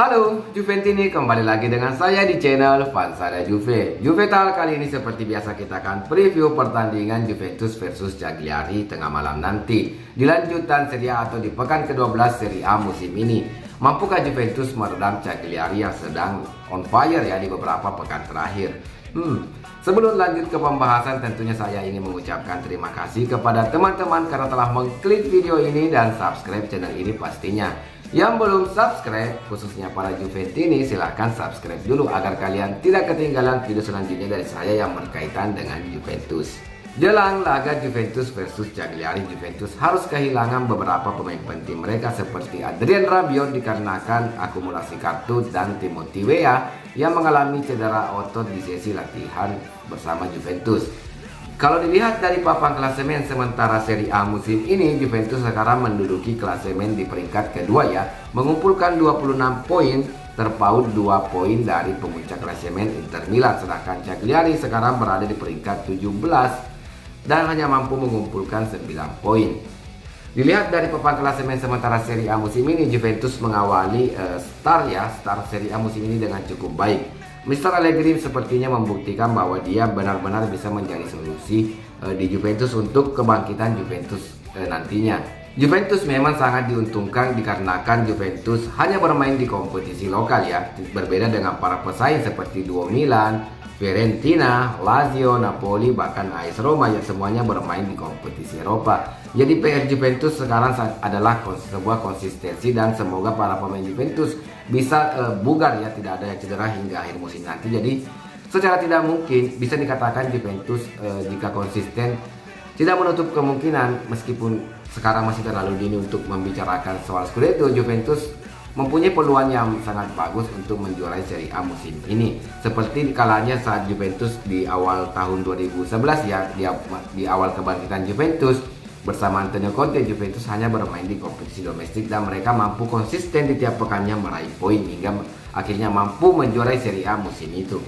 Halo, Juventini kembali lagi dengan saya di channel Fansada Juve. Juvetal kali ini seperti biasa kita akan preview pertandingan Juventus versus Cagliari tengah malam nanti di lanjutan Serie A atau di pekan ke-12 Serie A musim ini. Mampukah Juventus meredam Cagliari yang sedang on fire ya di beberapa pekan terakhir? Sebelum lanjut ke pembahasan, tentunya saya ingin mengucapkan terima kasih kepada teman-teman karena telah mengklik video ini dan subscribe channel ini pastinya. Yang belum subscribe, khususnya para Juventini, silahkan subscribe dulu agar kalian tidak ketinggalan video selanjutnya dari saya yang berkaitan dengan Juventus. Jelang laga Juventus versus Cagliari, Juventus harus kehilangan beberapa pemain penting mereka seperti Adrien Rabiot dikarenakan akumulasi kartu dan Timothy Weah yang mengalami cedera otot di sesi latihan bersama Juventus. Kalau dilihat dari papan klasemen sementara Serie A musim ini, Juventus sekarang menduduki klasemen di peringkat kedua ya, mengumpulkan 26 poin, terpaut 2 poin dari pemuncak klasemen Inter Milan, sedangkan Cagliari sekarang berada di peringkat 17 dan hanya mampu mengumpulkan 9 poin. Dilihat dari papan klasemen sementara Serie A musim ini, Juventus mengawali start Serie A musim ini dengan cukup baik. Mr. Allegri sepertinya membuktikan bahwa dia benar-benar bisa menjadi solusi di Juventus untuk kebangkitan Juventus nantinya. Juventus memang sangat diuntungkan dikarenakan Juventus hanya bermain di kompetisi lokal ya, berbeda dengan para pesaing seperti duo Milan, Fiorentina, Lazio, Napoli, bahkan AS Roma yang semuanya bermain di kompetisi Eropa. Jadi PR Juventus sekarang adalah sebuah konsistensi dan semoga para pemain Juventus bisa bugar ya, tidak ada yang cedera hingga akhir musim nanti. Jadi secara tidak mungkin bisa dikatakan Juventus jika konsisten tidak menutup kemungkinan, meskipun sekarang masih terlalu dini untuk membicarakan soal Scudetto, Juventus mempunyai peluang yang sangat bagus untuk menjuarai Serie A musim ini. Seperti kalanya saat Juventus di awal tahun 2011 ya, di awal kebangkitan Juventus bersama Antonio Conte, Juventus hanya bermain di kompetisi domestik dan mereka mampu konsisten di tiap pekannya meraih poin hingga akhirnya mampu menjuarai Serie A musim itu.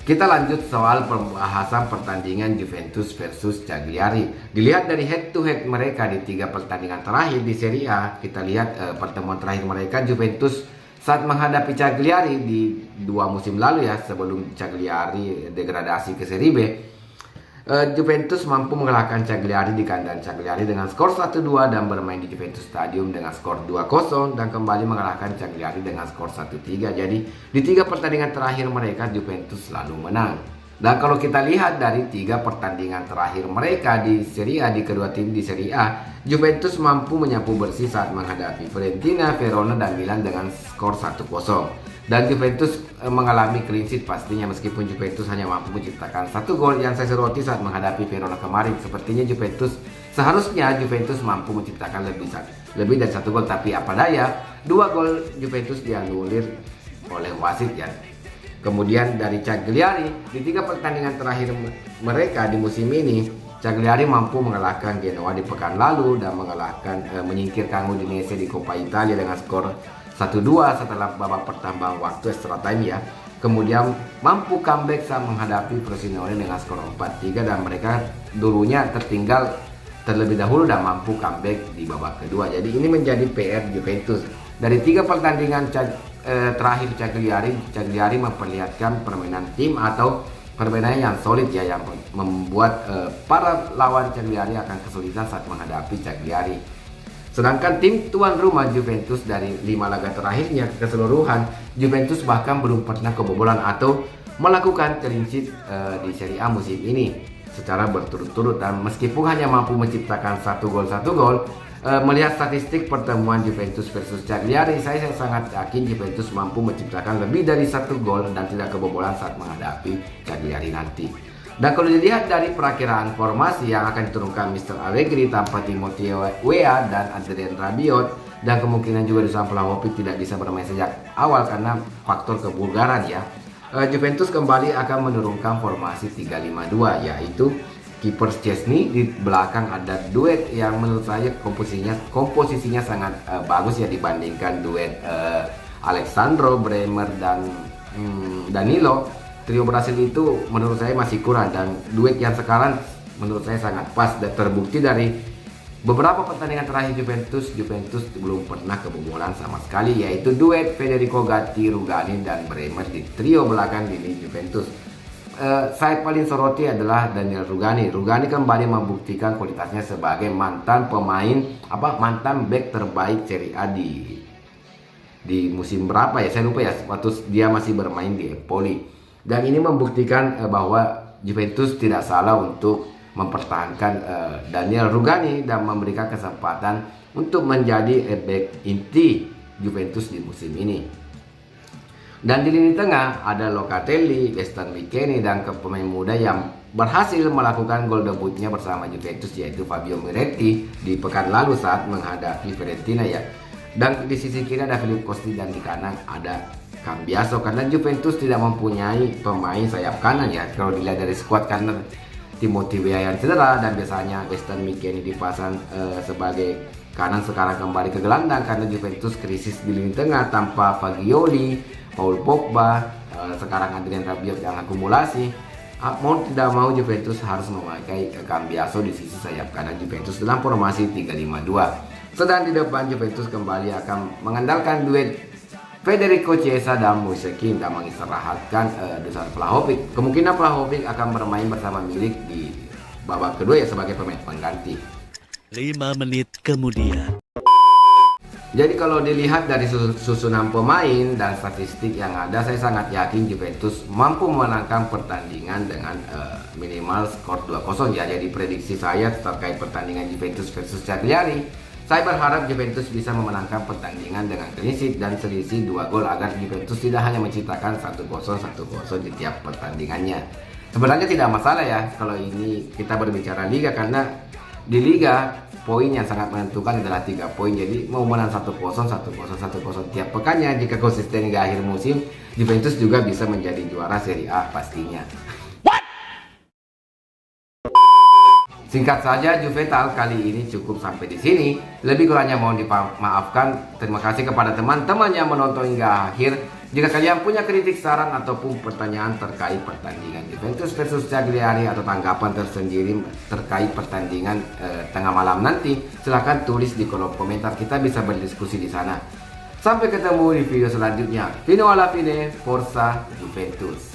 Kita lanjut soal pembahasan pertandingan Juventus versus Cagliari. Dilihat dari head to head mereka di 3 pertandingan terakhir di Serie A, kita lihat pertemuan terakhir mereka Juventus saat menghadapi Cagliari di 2 musim lalu ya, sebelum Cagliari degradasi ke Serie B. Juventus mampu mengalahkan Cagliari di kandang Cagliari dengan skor 1-2 dan bermain di Juventus Stadium dengan skor 2-0 dan kembali mengalahkan Cagliari dengan skor 1-3. Jadi di 3 pertandingan terakhir mereka Juventus selalu menang. Dan kalau kita lihat dari 3 pertandingan terakhir mereka di Serie A, di kedua tim di Serie A, Juventus mampu menyapu bersih saat menghadapi Fiorentina, Verona dan Milan dengan skor 1-0. Dan Juventus mengalami clean sheet pastinya, meskipun Juventus hanya mampu menciptakan 1 gol yang saya soroti saat menghadapi Verona kemarin. Sepertinya seharusnya Juventus mampu menciptakan lebih dari 1 gol, tapi apa daya 2 gol Juventus dianulir oleh wasit ya. Kemudian dari Cagliari di 3 pertandingan terakhir mereka di musim ini, Cagliari mampu mengalahkan Genoa di pekan lalu dan menyingkirkan Udinese di Coppa Italia dengan skor 1-2 setelah babak pertambahan waktu extra time ya. Kemudian mampu comeback saat menghadapi Frosinone dengan skor 4-3 dan mereka dulunya tertinggal terlebih dahulu dan mampu comeback di babak kedua. Jadi ini menjadi PR Juventus. Dari 3 pertandingan terakhir Cagliari memperlihatkan permainan tim atau permainan yang solid ya, yang membuat para lawan Cagliari akan kesulitan saat menghadapi Cagliari. Sedangkan tim tuan rumah Juventus dari 5 laga terakhirnya keseluruhan, Juventus bahkan belum pernah kebobolan atau melakukan clean sheet di Serie A musim ini secara berturut-turut. Dan meskipun hanya mampu menciptakan 1 gol, melihat statistik pertemuan Juventus versus Cagliari, saya sangat yakin Juventus mampu menciptakan lebih dari 1 gol dan tidak kebobolan saat menghadapi Cagliari nanti. Dan kalau dilihat dari perakiraan formasi yang akan diturunkan Mr. Allegri tanpa Timothy Weah dan Adrien Rabiot, dan kemungkinan juga Dusan Vlahovic tidak bisa bermain sejak awal karena faktor kebugaran ya, Juventus kembali akan menurunkan formasi 3-5-2, yaitu kiper Szczesny, di belakang ada duet yang menurut saya komposisinya sangat bagus ya dibandingkan duet Alexandro Bremer dan Danilo. Trio Brasil itu menurut saya masih kurang, dan duet yang sekarang menurut saya sangat pas dan terbukti dari Beberapa pertandingan terakhir Juventus belum pernah kebobolan sama sekali, yaitu duet Federico Gatti-Rugani dan Bremer di trio belakang lini Juventus. Saya paling soroti adalah Daniel Rugani. Rugani kembali membuktikan kualitasnya sebagai mantan back terbaik Serie A di musim berapa ya, saya lupa ya, waktu dia masih bermain di Empoli. Dan ini membuktikan bahwa Juventus tidak salah untuk mempertahankan Daniel Rugani dan memberikan kesempatan untuk menjadi back inti Juventus di musim ini. Dan di lini tengah ada Locatelli, Weston McKennie dan pemain muda yang berhasil melakukan gol debutnya bersama Juventus, yaitu Fabio Miretti di pekan lalu saat menghadapi Fiorentina ya. Dan di sisi kiri ada Filippo Costi dan di kanan ada Cambiaso, karena Juventus tidak mempunyai pemain sayap kanan ya. Kalau dilihat dari skuad kanan, Timothy Weah yang cedera dan biasanya Weston McKennie dipasang sebagai kanan, sekarang kembali ke gelandang karena Juventus krisis di lini tengah tanpa Fagioli, Paul Pogba, sekarang Adrien Rabiot yang akumulasi. Mau tidak mau Juventus harus memakai Cambiaso di sisi sayap kanan Juventus dalam formasi 3-5-2. Sedang di depan Juventus kembali akan mengandalkan duet Federico Chiesa dan Moise Kean dan mengistirahatkan Dusan Vlahovic. Kemungkinan Vlahovic akan bermain bersama Milik di babak kedua ya sebagai pemain pengganti. 5 menit kemudian. Jadi kalau dilihat dari susunan pemain dan statistik yang ada, saya sangat yakin Juventus mampu memenangkan pertandingan dengan minimal skor 2-0 ya. Jadi prediksi saya terkait pertandingan Juventus versus Cagliari, saya berharap Juventus bisa memenangkan pertandingan dengan clean sheet dan selisih 2 gol agar Juventus tidak hanya menciptakan 1-0 di tiap pertandingannya. Sebenarnya tidak masalah ya kalau ini kita berbicara liga, karena di liga poin yang sangat menentukan adalah 3 poin. Jadi mau menang 1-0 tiap pekannya, jika konsisten hingga akhir musim, Juventus juga bisa menjadi juara Serie A pastinya. Singkat saja, Juve Talk kali ini cukup sampai di sini. Lebih kurangnya mohon dimaafkan. Terima kasih kepada teman-teman yang menonton hingga akhir. Jika kalian punya kritik, saran ataupun pertanyaan terkait pertandingan Juventus versus Cagliari atau tanggapan tersendiri terkait pertandingan tengah malam nanti, silahkan tulis di kolom komentar. Kita bisa berdiskusi di sana. Sampai ketemu di video selanjutnya. Fino alla fine, Forza Juventus.